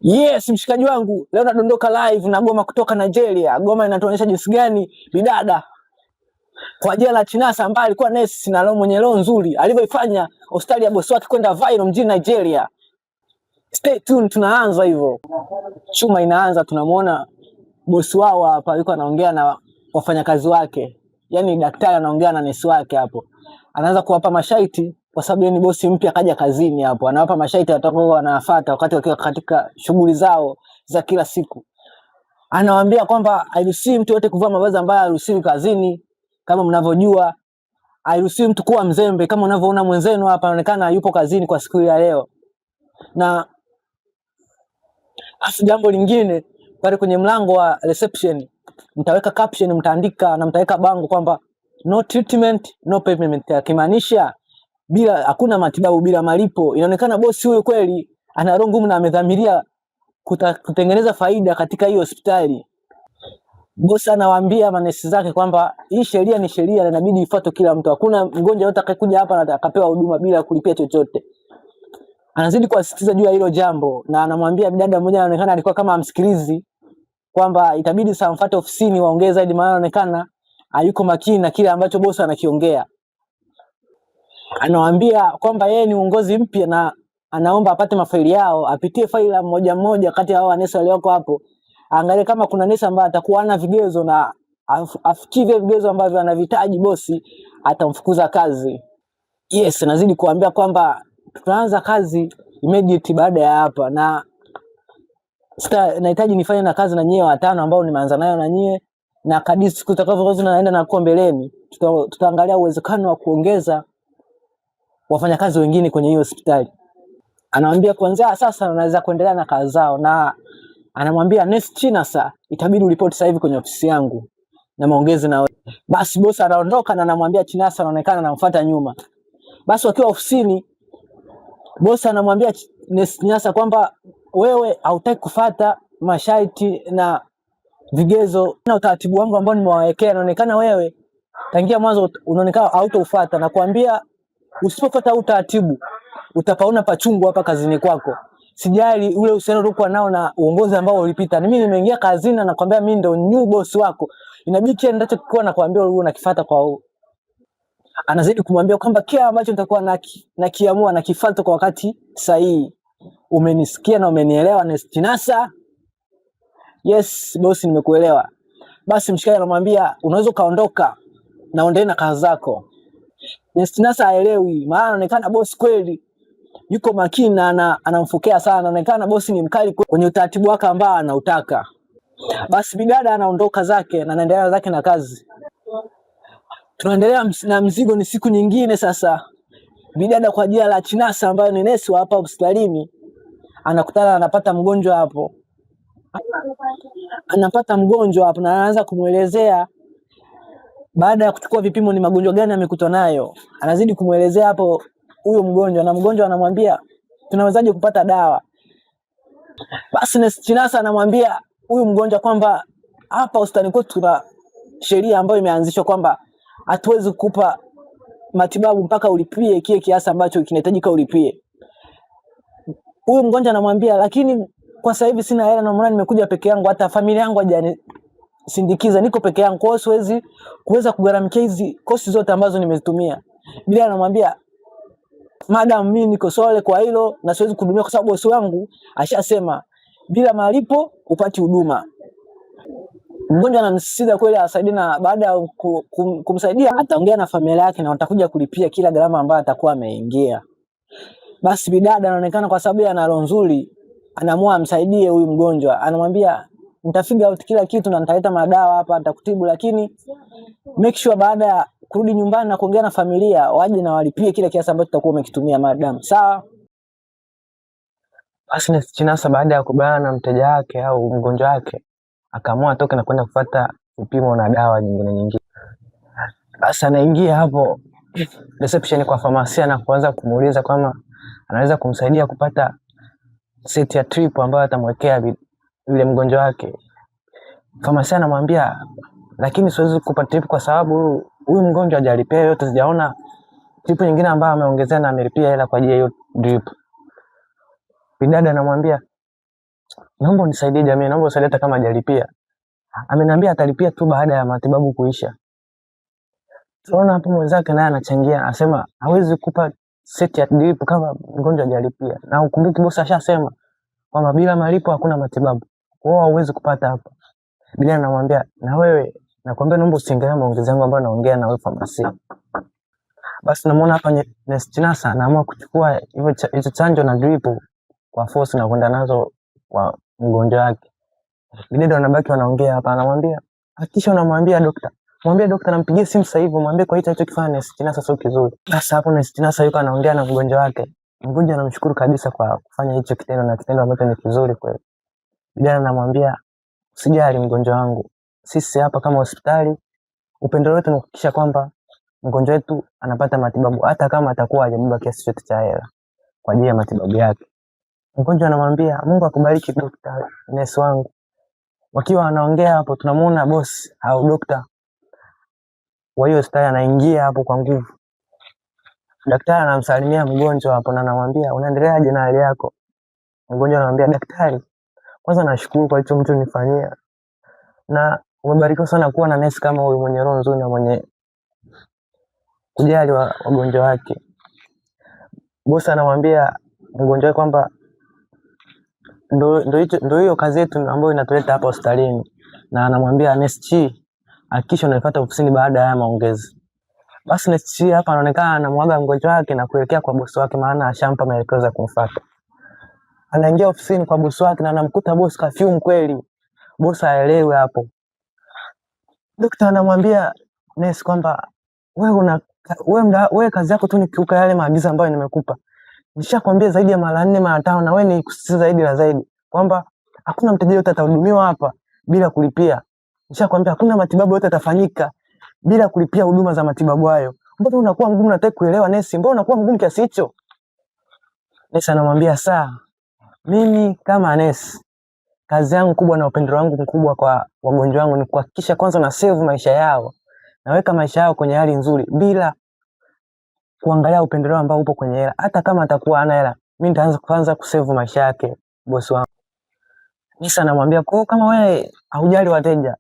Yes, mshikaji wangu, leo nadondoka live na goma kutoka Nigeria. Goma inatuonyesha jinsi gani bidada kwa jina la Chinasa ambaye alikuwa nesi na leo mwenye roho nzuri alivyoifanya hospitali ya bosi wake kwenda viral mjini Nigeria. Stay tuned, tunaanza hivyo. Chuma inaanza, tunamuona bosi wao hapa yuko anaongea na wafanyakazi wake. Yaani daktari anaongea na nesi wake hapo. Anaanza kuwapa masharti kwa sababu yeye ni bosi mpya kaja kazini hapo. Anawapa masharti watakao wanafuata wakati wakiwa katika shughuli zao za kila siku. Anawaambia kwamba hairuhusiwi mtu yote kuvaa mavazi ambayo haruhusiwi kazini. Kama mnavyojua, hairuhusiwi mtu kuwa mzembe. Kama unavyoona mwenzenu hapa anaonekana yupo kazini kwa siku ya leo. Na jambo lingine, pale kwenye mlango wa reception mtaweka caption, mtaandika na mtaweka bango kwamba no treatment no payment, akimaanisha bila hakuna matibabu bila malipo. Inaonekana bosi huyo kweli ana roho ngumu na amedhamiria kutengeneza faida katika hiyo hospitali. Bosi anawaambia manesi zake kwamba hii sheria ni sheria na inabidi ifuatwe kila mtu. Hakuna mgonjwa yote atakayekuja hapa na akapewa huduma bila kulipia chochote. Anazidi kuasisitiza juu ya hilo jambo na anamwambia bidada mmoja anaonekana alikuwa kama amsikilizi kwamba itabidi sasa mfuate ofisini waongee zaidi, maana anaonekana hayuko makini na kile ambacho bosi anakiongea. Anawaambia kwamba yeye ni uongozi mpya na anaomba apate mafaili yao, apitie faili moja moja kati ya hao nesi walioko hapo. Angalie kama kuna nesi ambaye atakuwa na vigezo na afikie vigezo ambavyo anavitaji bosi, atamfukuza kazi. Yes, nazidi kuambia kwamba tutaanza kazi immediate baada ya hapa, na nahitaji nifanye na kazi na nyie watano ambao nimeanza nayo na nyie, na kadri siku zitakavyokuwa naenda na kwa mbeleni tutaangalia uwezekano wa kuongeza wafanyakazi wengine kwenye hiyo hospitali. Anamwambia kuanzia sasa anaweza kuendelea na kazi zao, na anamwambia Nesi Chinasa itabidi uripoti sasa hivi kwenye ofisi yangu na maongezi na wewe. Basi bosi anaondoka na anamwambia Chinasa anaonekana anamfuata nyuma. Basi wakiwa ofisini, bosi anamwambia Nesi Chinasa kwamba wewe hautaki kufuata masharti na vigezo na utaratibu wangu ambao nimewawekea. Inaonekana wewe tangia mwanzo unaonekana hautofuata, na kuambia usipofuata utaratibu utapaona pachungu hapa kazini kwako. Sijali ule uhusiano uliokuwa nao na uongozi ambao ulipita. Mimi nimeingia kazini na nakwambia mimi ndo new boss wako. Inabidi kile ninachokuwa nakwambia wewe unakifuata kwa huo. Anazidi kumwambia kwamba kile ambacho nitakuwa nakiamua na kifuata kwa wakati sahihi. Umenisikia na umenielewa Nesi Chinasa? Yes, boss nimekuelewa. Basi mshikaji anamwambia unaweza kaondoka na uendelee na kazi zako. Nesi Chinasa haelewi, maana anaonekana boss kweli yuko makini na anamfokea sana. Anaonekana bosi ni mkali kwenye utaratibu wake ambao anautaka. Basi bidada anaondoka zake na anaendelea zake na kazi. Tunaendelea na mzigo, ni siku nyingine sasa. Bidada kwa jina la Chinasa ambaye ni nesi hapa hospitalini anakutana, anapata mgonjwa hapo. Anapata mgonjwa hapo na anaanza kumuelezea baada ya kuchukua vipimo ni magonjwa gani amekutana nayo. Anazidi kumuelezea hapo huyo mgonjwa, na mgonjwa anamwambia tunawezaje kupata dawa. Basi Nesi Chinasa anamwambia huyu mgonjwa kwamba hapa hospitali kwetu tuna sheria ambayo imeanzishwa kwamba hatuwezi kukupa matibabu mpaka ulipie kile kiasi ambacho kinahitajika ulipie. Huyu mgonjwa anamwambia lakini kwa sasa hivi sina hela na maana nimekuja peke yangu, hata familia yangu hajanisindikiza, niko peke yangu, kwa hiyo siwezi kuweza kugharamikia hizi kosti zote ambazo nimezitumia. Bila anamwambia madam, mimi niko sole kwa hilo na siwezi kuhudumia kwa sababu bosi wangu ashasema bila malipo upati huduma. Mgonjwa anamsisitiza kweli asaidie, na baada ya kumsaidia ataongea na familia yake na watakuja kulipia kila gharama ambayo atakuwa ameingia. Basi bidada anaonekana kwa sababu ana roho nzuri anaamua amsaidie huyu mgonjwa. Anamwambia nitafiga out kila kitu na nitaleta madawa hapa nitakutibu, lakini make sure baada ya kurudi nyumbani na kuongea na familia waje na walipie kile kiasi ambacho tutakuwa umekitumia madam. Sawa? Basi Nesi Chinasa baada ya kubana na mteja wake au mgonjwa wake akaamua atoke na kwenda kufuata vipimo na dawa nyingine. Basi anaingia hapo reception kwa famasia na kuanza kumuuliza kama anaweza kumsaidia kupata seti ya trip ambayo atamwekea yule mgonjwa wake. Famasia anamwambia lakini siwezi kukupa trip kwa sababu huyu mgonjwa hajalipia yote, sijaona trip nyingine ambayo ameongezea na amelipia hela kwa ajili ya hiyo drip. Bidada anamwambia naomba unisaidie jamii, naomba unisaidie hata kama hajalipia. Ameniambia atalipia tu baada ya matibabu kuisha. Tunaona hapo mwenzake naye anachangia, anasema hawezi kupa seti ya drip kama mgonjwa hajalipia. Na ukumbuke bosi ashasema kwamba bila malipo hakuna matibabu. Kwa hiyo hauwezi kupata hapa. Bila anamwambia na wewe nakwambia naomba usiingilie maongezi yangu ambayo naongea na wewe pharmacy. Basi namuona hapa Nurse Chinasa anaamua kuchukua hizo chanjo na drip kwa force na kwenda nazo kwa mgonjwa wake. Bidada wanabaki wanaongea hapa, anamwambia hakikisha unamwambia daktari. Mwambie daktari nampigie simu sasa hivi, mwambie kwa hicho alichokifanya Nurse Chinasa sio kizuri. Sasa hapo Nurse Chinasa yuko anaongea na mgonjwa wake. Mgonjwa anamshukuru kabisa kwa kufanya hicho kitendo na kitendo ambacho ni kizuri kweli. Bidada anamwambia usijali mgonjwa wangu. Sisi hapa kama hospitali upendo wetu ni kuhakikisha kwamba mgonjwa wetu anapata matibabu hata kama atakuwa hajabeba kiasi chochote cha hela kwa ajili ya matibabu yake. Mgonjwa anamwambia Mungu akubariki daktari, nurse wangu. Wakiwa wanaongea hapo tunamuona boss au daktari wa hiyo hospitali anaingia hapo kwa nguvu. Daktari anamsalimia mgonjwa hapo na anamwambia unaendeleaje na hali yako? Mgonjwa anamwambia daktari, kwanza nashukuru kwa hicho mtu nifanyia. Na umebarikiwa sana kuwa na nurse kama huyu mwenye roho nzuri na mwenye kujali wagonjwa wake. Boss anamwambia mgonjwa wake kwamba ndio hiyo kazi yetu ambayo inatuleta hapa hospitalini. Na anamwambia Nurse Chi hakikisha unafuata ofisini baada ya maongezi. Basi Nurse Chi hapa anaonekana anamwaga mgonjwa wake na kuelekea kwa boss wake, maana ashampa maelekezo ya kumfuata. Anaingia ofisini kwa boss wake na anamkuta boss kafyumu kweli. Boss haelewi hapo. Daktari anamwambia nurse kwamba wewe kazi yako tu ni kukiuka yale maagizo ambayo nimekupa. Nishakwambia zaidi ya mara 4 mara 5 na wewe ni kusisitiza zaidi na zaidi kwamba hakuna mteja yote atahudumiwa hapa bila kulipia. Nishakwambia hakuna matibabu yote yatafanyika bila kulipia huduma za matibabu hayo. Mbona unakuwa mgumu, nataka kuelewa nesi, mbona unakuwa mgumu kiasi hicho? Nesi anamwambia mimi kama nesi kazi yangu kubwa na upendo wangu mkubwa kwa wagonjwa wangu ni kuhakikisha kwanza na save maisha yao. Naweka maisha yao kwenye hali nzuri bila kuangalia upendeleo ambao upo kwenye hela. Hata kama atakuwa hana hela, mimi nitaanza kwanza kusave maisha yake bosi wangu. Nisa anamwambia kwa kama wewe haujali wateja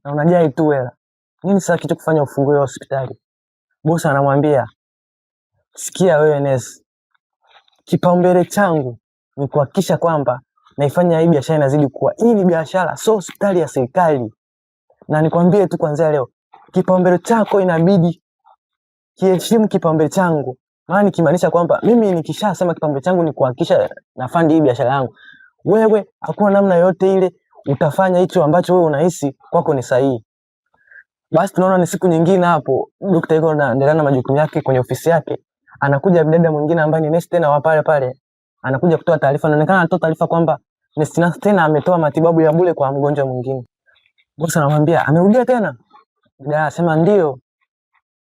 na unajali tu hela, nini sasa kitu kufanya ufungue hospitali? Bosi anamwambia sikia wewe nesi, kipaumbele changu ni kuhakikisha kwamba naifanya hii biashara inazidi kuwa. Hii ni biashara, sio hospitali ya serikali. Na nikwambie tu kuanzia leo, kipaumbele chako inabidi kiheshimu kipaumbele changu. Maana nikimaanisha kwamba mimi nikishasema kipaumbele changu ni kuhakikisha nafanya hii biashara yangu, wewe hakuna namna yote ile utafanya hicho ambacho wewe unahisi kwako ni sahihi. Basi tunaona ni siku nyingine hapo daktari yuko anaendelea na majukumu yake kwenye ofisi yake. Anakuja mdada mwingine ambaye ni nesi tena wa pale pale. Anakuja kutoa taarifa, inaonekana anatoa taarifa kwamba Nurse Chinasa tena ametoa matibabu ya bure kwa mgonjwa mwingine. Bosi anamwambia amerudia tena? Dada anasema ndio.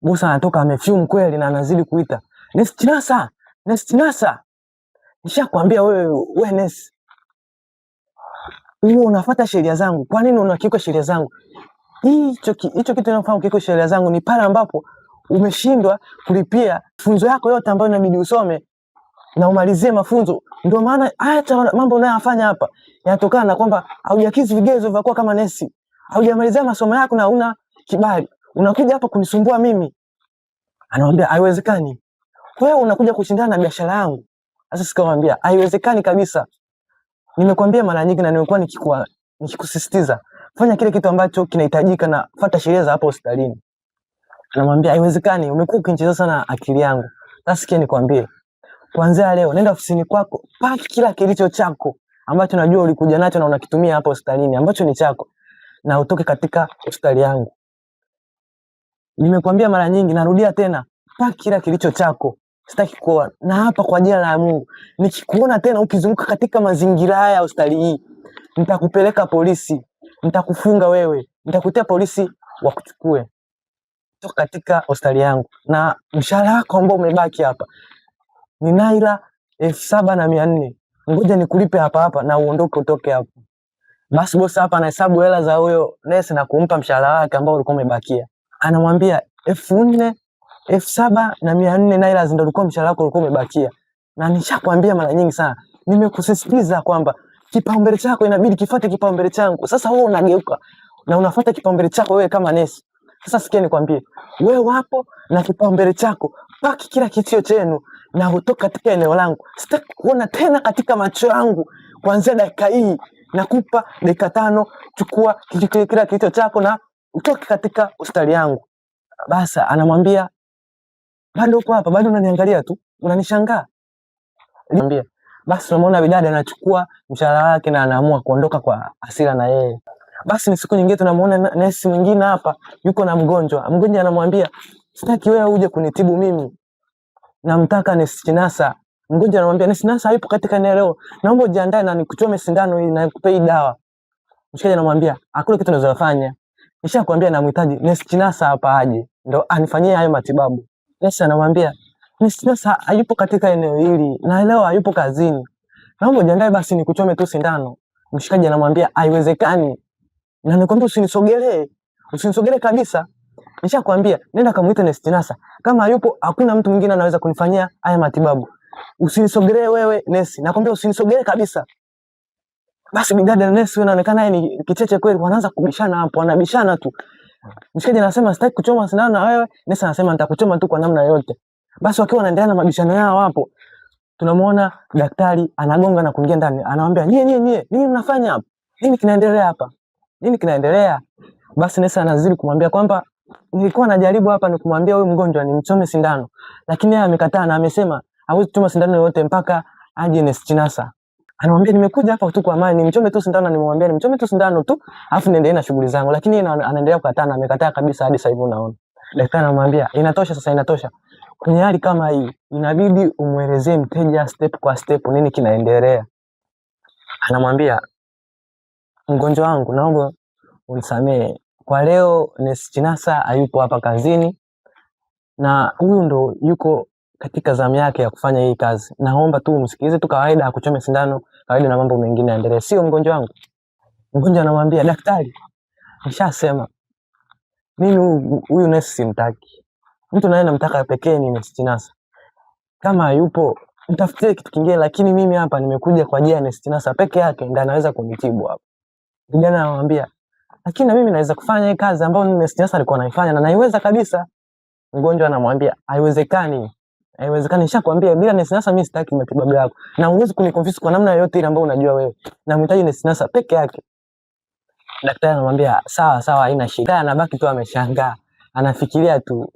Bosi anatoka amefume kweli na anazidi kuita Nurse Chinasa, Nurse Chinasa. Nishakwambia wewe nurse, wewe unafuata sheria zangu. Kwa nini unakiuka sheria zangu? Hicho kitu unafahamu kiuka sheria zangu ni pale ambapo umeshindwa kulipia funzo yako yote ambayo inabidi usome na umalizie mafunzo. Ndio maana hata mambo unayofanya hapa yanatokana na kwamba haujakizi vigezo vya kuwa kama nesi. Haujamalizia masomo yako na una kibali. Unakuja hapa kunisumbua mimi. Anamwambia haiwezekani. Wewe unakuja kushindana na biashara yangu. Sasa sikamwambia haiwezekani kabisa. Nimekuambia mara nyingi na nimekuwa nikikusisitiza. Fanya kile kitu ambacho kinahitajika na fuata sheria za hapo hospitalini. Anamwambia haiwezekani, umekuwa ukinichezea sana akili yangu. Sasa sikia nikwambie. Kuanzia leo nenda ofisini kwako, paki kila kilicho chako ambacho najua ulikuja nacho na unakitumia hapo hospitalini ambacho ni chako, na utoke katika hospitali yangu. Nimekuambia mara nyingi, narudia tena, paki kila kilicho chako. Sitaki kuona. Na hapa kwa jina la Mungu, nikikuona tena ukizunguka katika mazingira haya ya hospitali hii, nitakupeleka polisi, nitakufunga wewe, nitakutia polisi wakuchukue. Toka katika hospitali yangu. Na mshahara wako ambao umebaki hapa ni naira 7,400. Ngoja nikulipe hapa na uondoke utoke hapo. Basi bosi hapa anahesabu hela za huyo nesi na kumpa mshahara wake ambao ulikuwa umebakia. Anamwambia 4,000, 7,400 naira ndio ulikuwa mshahara wako ulikuwa umebakia. Na nishakwambia mara nyingi sana, nimekusisitiza kwamba kipaumbele chako inabidi kifuate kipaumbele changu. Sasa wewe unageuka na unafuata kipaumbele chako wewe kama nesi. Sasa sikia nikwambie, wewe wapo na kipaumbele chako, paki kila kitio chenu na utoka katika eneo langu. Sitaki kuona tena katika macho yangu. Kuanzia dakika hii nakupa dakika 5, chukua kila kitio chako na utoke katika hospitali yangu. Basi anamwambia, bado uko hapa, bado unaniangalia tu, unanishangaa. Niambia. Basi tunamuona bidada anachukua mshahara wake na anaamua kuondoka kwa hasira na yeye. Basi ni siku nyingine tunamuona nesi mwingine hapa yuko na mgonjwa. Mgonjwa anamwambia, sitaki wewe uje kunitibu mimi, namtaka nesi Chinasa. Mgonjwa anamwambia, nesi Chinasa hayupo katika eneo leo, naomba ujiandae na nikuchome sindano hii na nikupe hii dawa. Mshikaji anamwambia, hakuna kitu unaweza kufanya, nishakwambia namhitaji nesi Chinasa hapa aje ndo anifanyie hayo matibabu. Nesi anamwambia, nesi Chinasa hayupo katika eneo hili na leo hayupo kazini, naomba ujiandae basi nikuchome tu sindano. Mshikaji anamwambia, haiwezekani, na nikwambia usinisogelee kabisa. Nishakwambia nenda kamuite nesi Chinasa, kama hayupo hakuna mtu mwingine anaweza kunifanyia haya matibabu. Usinisogelee wewe nesi, nakwambia usinisogelee kabisa. Basi bidada na nesi wanaonekana yeye ni kicheche kweli, wanaanza kubishana hapo, wanabishana tu. Mshikaji anasema sitaki kuchoma sindano na wewe, nesi anasema nitakuchoma tu kwa namna yoyote. Basi wakiwa wanaendelea na mabishano yao hapo, tunamuona daktari anagonga na kuingia ndani. Anamwambia, nyie nini mnafanya hapa? Nini kinaendelea hapa? Nini kinaendelea? Basi nesi anazidi kumwambia kwamba nilikuwa najaribu hapa ni kumwambia huyu mgonjwa nimchome sindano, lakini yeye amekataa na amesema hawezi kuchoma sindano yoyote mpaka aje nesi Chinasa. Anamwambia nimekuja hapa tu kwa amani, nimchome tu sindano, nimemwambia nimchome tu sindano tu, alafu niendelee na shughuli zangu, lakini yeye anaendelea kukataa na amekataa kabisa hadi sasa hivi unaona. Daktari anamwambia inatosha sasa, inatosha. Kwenye hali kama hii inabidi umuelezee mteja step kwa step nini kinaendelea. Anamwambia, mgonjwa wangu naomba unisamee, kwa leo nesi Chinasa hayupo hapa kazini na huyu ndo yuko katika zamu yake ya kufanya hii kazi. Naomba tu umsikilize tu kawaida, akuchome sindano kawaida na mambo mengine yaendelee, sio mgonjwa wangu. Mgonjwa anamwambia, daktari, nishasema mimi huyu nesi simtaki. Mtu naye namtaka pekee ni nesi Chinasa. Kama hayupo mtafutie kitu kingine, lakini mimi hapa nimekuja kwa ajili ya nesi Chinasa peke yake ndiye anaweza kunitibu hapa. Kijana anamwambia, lakini na mimi naweza kufanya hii kazi ambayo nesi Chinasa alikuwa anaifanya na naiweza kabisa. Mgonjwa anamwambia, haiwezekani. Haiwezekani, nishakwambia bila nesi Chinasa mimi sitaki matibabu yako. Na huwezi kuniconvince kwa namna yoyote ile ambayo unajua wewe. Na mhitaji nesi Chinasa peke yake. Daktari anamwambia, sawa haina shida. Anabaki tu ameshangaa. Anafikiria tu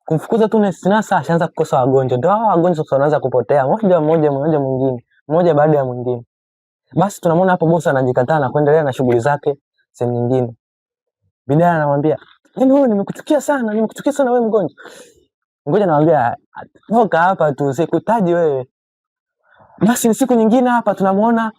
kumfukuza tu nesi Chinasa, ashaanza kukosa wagonjwa. Ndio hao wagonjwa sasa wanaanza kupotea mmoja mwingine, mmoja baada ya mwingine. Basi tunamwona hapo bosi anajikataa na kuendelea na shughuli zake sehemu nyingine. Bidada anamwambia, yaani wewe nimekuchukia sana wewe mgonjwa. Mgonjwa anamwambia, toka hapa tu, sikutaji wewe. Basi ni siku nyingine hapa tunamuona